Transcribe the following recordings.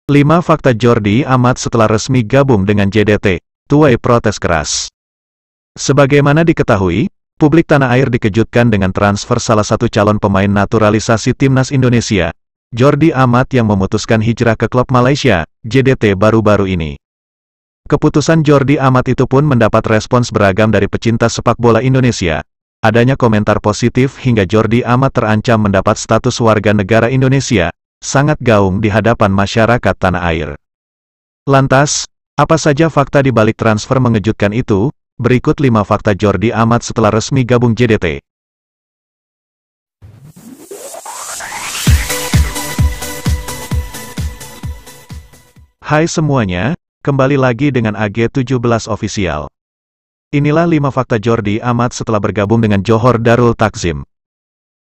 5 fakta Jordi Amat setelah resmi gabung dengan JDT, tuai protes keras. Sebagaimana diketahui, publik tanah air dikejutkan dengan transfer salah satu calon pemain naturalisasi timnas Indonesia, Jordi Amat yang memutuskan hijrah ke klub Malaysia, JDT baru-baru ini. Keputusan Jordi Amat itu pun mendapat respons beragam dari pecinta sepak bola Indonesia. Adanya komentar positif hingga Jordi Amat terancam mendapat status warga negara Indonesia, sangat gaung di hadapan masyarakat tanah air. Lantas, apa saja fakta di balik transfer mengejutkan itu? Berikut 5 fakta Jordi Amat setelah resmi gabung JDT. Hai semuanya, kembali lagi dengan AG17 Official. Inilah 5 fakta Jordi Amat setelah bergabung dengan Johor Darul Takzim.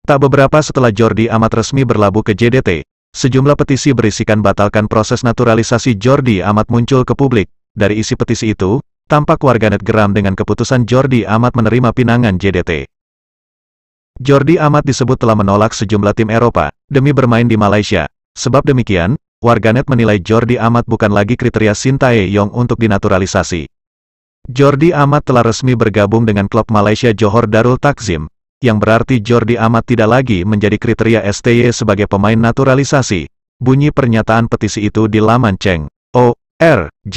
Tak beberapa setelah Jordi Amat resmi berlabuh ke JDT, sejumlah petisi berisikan batalkan proses naturalisasi Jordi Amat muncul ke publik. Dari isi petisi itu, tampak warganet geram dengan keputusan Jordi Amat menerima pinangan JDT. Jordi Amat disebut telah menolak sejumlah tim Eropa, demi bermain di Malaysia. Sebab demikian, warganet menilai Jordi Amat bukan lagi kriteria Sintayong untuk dinaturalisasi. Jordi Amat telah resmi bergabung dengan klub Malaysia Johor Darul Takzim, yang berarti Jordi Amat tidak lagi menjadi kriteria STY sebagai pemain naturalisasi, bunyi pernyataan petisi itu di laman Ceng.org.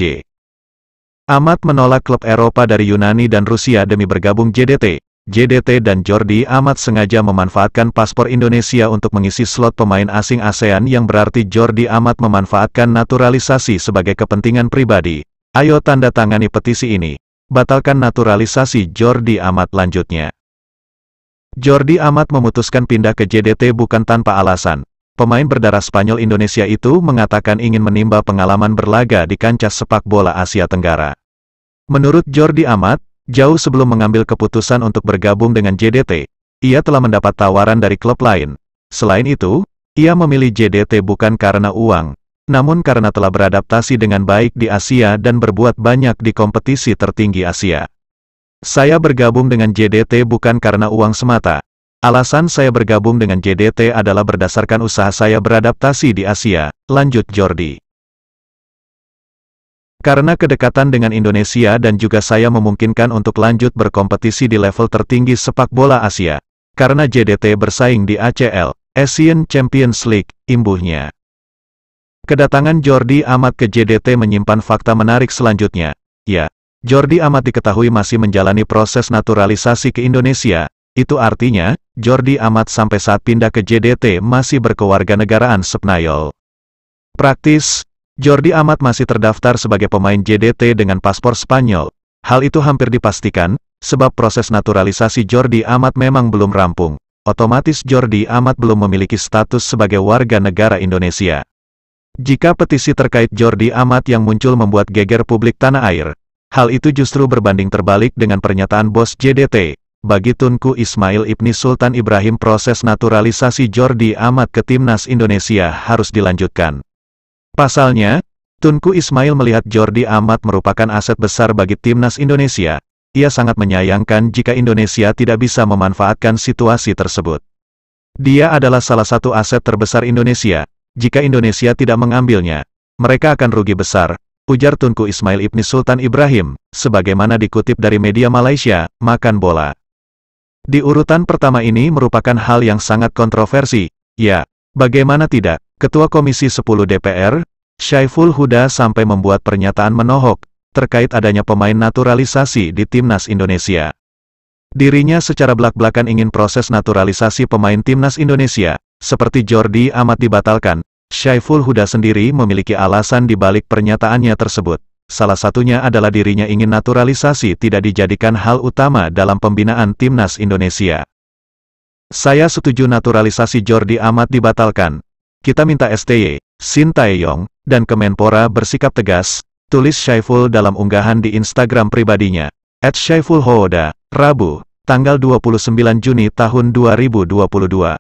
Amat menolak klub Eropa dari Yunani dan Rusia demi bergabung JDT. JDT dan Jordi Amat sengaja memanfaatkan paspor Indonesia untuk mengisi slot pemain asing ASEAN yang berarti Jordi Amat memanfaatkan naturalisasi sebagai kepentingan pribadi. Ayo tanda tangani petisi ini. Batalkan naturalisasi Jordi Amat lanjutnya. Jordi Amat memutuskan pindah ke JDT bukan tanpa alasan. Pemain berdarah Spanyol Indonesia itu mengatakan ingin menimba pengalaman berlaga di kancah sepak bola Asia Tenggara. Menurut Jordi Amat, jauh sebelum mengambil keputusan untuk bergabung dengan JDT, ia telah mendapat tawaran dari klub lain. Selain itu, ia memilih JDT bukan karena uang, namun karena telah beradaptasi dengan baik di Asia dan berbuat banyak di kompetisi tertinggi Asia. Saya bergabung dengan JDT bukan karena uang semata. Alasan saya bergabung dengan JDT adalah berdasarkan usaha saya beradaptasi di Asia, lanjut Jordi. Karena kedekatan dengan Indonesia dan juga saya memungkinkan untuk lanjut berkompetisi di level tertinggi sepak bola Asia. Karena JDT bersaing di ACL, Asian Champions League, imbuhnya. Kedatangan Jordi Amat ke JDT menyimpan fakta menarik selanjutnya. Ya. Jordi Amat diketahui masih menjalani proses naturalisasi ke Indonesia, itu artinya, Jordi Amat sampai saat pindah ke JDT masih berkewarganegaraan Spanyol. Praktis, Jordi Amat masih terdaftar sebagai pemain JDT dengan paspor Spanyol. Hal itu hampir dipastikan, sebab proses naturalisasi Jordi Amat memang belum rampung. Otomatis Jordi Amat belum memiliki status sebagai warga negara Indonesia. Jika petisi terkait Jordi Amat yang muncul membuat geger publik tanah air, hal itu justru berbanding terbalik dengan pernyataan bos JDT. Bagi Tunku Ismail Ibni Sultan Ibrahim proses naturalisasi Jordi Amat ke timnas Indonesia harus dilanjutkan. Pasalnya, Tunku Ismail melihat Jordi Amat merupakan aset besar bagi timnas Indonesia. Ia sangat menyayangkan jika Indonesia tidak bisa memanfaatkan situasi tersebut. Dia adalah salah satu aset terbesar Indonesia. Jika Indonesia tidak mengambilnya, mereka akan rugi besar, ujar Tunku Ismail Ibni Sultan Ibrahim, sebagaimana dikutip dari media Malaysia, Makan Bola. Di urutan pertama ini merupakan hal yang sangat kontroversi. Ya, bagaimana tidak, Ketua Komisi 10 DPR, Syaiful Huda sampai membuat pernyataan menohok, terkait adanya pemain naturalisasi di timnas Indonesia. Dirinya secara belak-belakan ingin proses naturalisasi pemain timnas Indonesia, seperti Jordi Amat dibatalkan. Syaiful Huda sendiri memiliki alasan di balik pernyataannya tersebut. Salah satunya adalah dirinya ingin naturalisasi tidak dijadikan hal utama dalam pembinaan timnas Indonesia. Saya setuju naturalisasi Jordi Amat dibatalkan. Kita minta STY, Sintayong, dan Kemenpora bersikap tegas, tulis Syaiful dalam unggahan di Instagram pribadinya, @SyaifulHuda, Rabu, tanggal 29 Juni tahun 2022.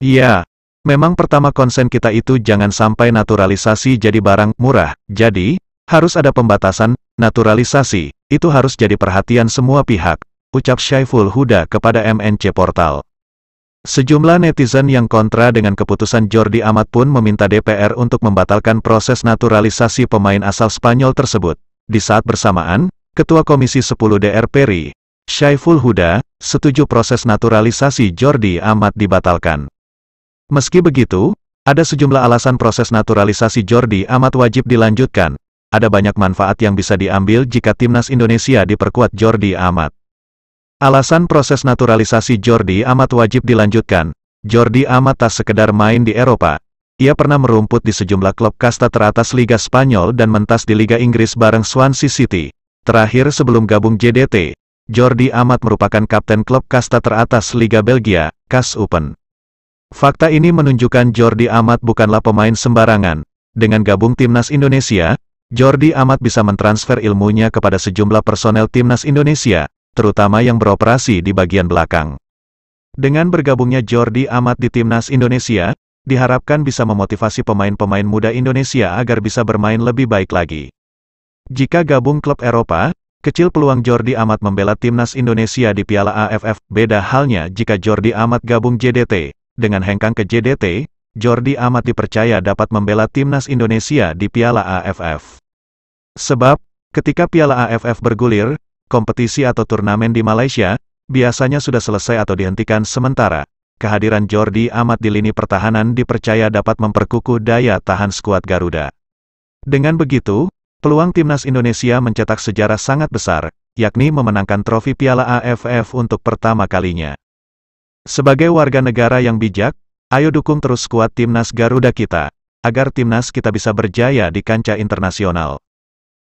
Ya. Memang pertama konsen kita itu jangan sampai naturalisasi jadi barang murah, jadi, harus ada pembatasan, naturalisasi, itu harus jadi perhatian semua pihak, ucap Syaiful Huda kepada MNC Portal. Sejumlah netizen yang kontra dengan keputusan Jordi Amat pun meminta DPR untuk membatalkan proses naturalisasi pemain asal Spanyol tersebut. Di saat bersamaan, Ketua Komisi 10 DR Peri, Syaiful Huda, setuju proses naturalisasi Jordi Amat dibatalkan. Meski begitu, ada sejumlah alasan proses naturalisasi Jordi Amat wajib dilanjutkan. Ada banyak manfaat yang bisa diambil jika timnas Indonesia diperkuat Jordi Amat. Alasan proses naturalisasi Jordi Amat wajib dilanjutkan. Jordi Amat tak sekedar main di Eropa. Ia pernah merumput di sejumlah klub kasta teratas Liga Spanyol dan mentas di Liga Inggris bareng Swansea City. Terakhir sebelum gabung JDT, Jordi Amat merupakan kapten klub kasta teratas Liga Belgia, KAS Open. Fakta ini menunjukkan Jordi Amat bukanlah pemain sembarangan. Dengan gabung timnas Indonesia, Jordi Amat bisa mentransfer ilmunya kepada sejumlah personel timnas Indonesia, terutama yang beroperasi di bagian belakang. Dengan bergabungnya Jordi Amat di timnas Indonesia, diharapkan bisa memotivasi pemain-pemain muda Indonesia agar bisa bermain lebih baik lagi. Jika gabung klub Eropa, kecil peluang Jordi Amat membela timnas Indonesia di Piala AFF. Beda halnya jika Jordi Amat gabung JDT. Dengan hengkang ke JDT, Jordi Amat dipercaya dapat membela timnas Indonesia di Piala AFF. Sebab, ketika Piala AFF bergulir, kompetisi atau turnamen di Malaysia, biasanya sudah selesai atau dihentikan sementara. Kehadiran Jordi Amat di lini pertahanan dipercaya dapat memperkukuh daya tahan skuad Garuda. Dengan begitu, peluang timnas Indonesia mencetak sejarah sangat besar, yakni memenangkan trofi Piala AFF untuk pertama kalinya. Sebagai warga negara yang bijak, ayo dukung terus skuad timnas Garuda kita, agar timnas kita bisa berjaya di kancah internasional.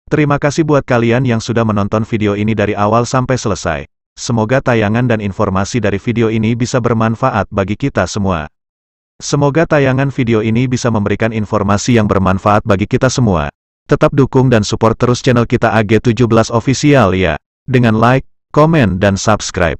Terima kasih buat kalian yang sudah menonton video ini dari awal sampai selesai. Semoga tayangan dan informasi dari video ini bisa bermanfaat bagi kita semua. Semoga tayangan video ini bisa memberikan informasi yang bermanfaat bagi kita semua. Tetap dukung dan support terus channel kita AG17 Official ya, dengan like, komen dan subscribe.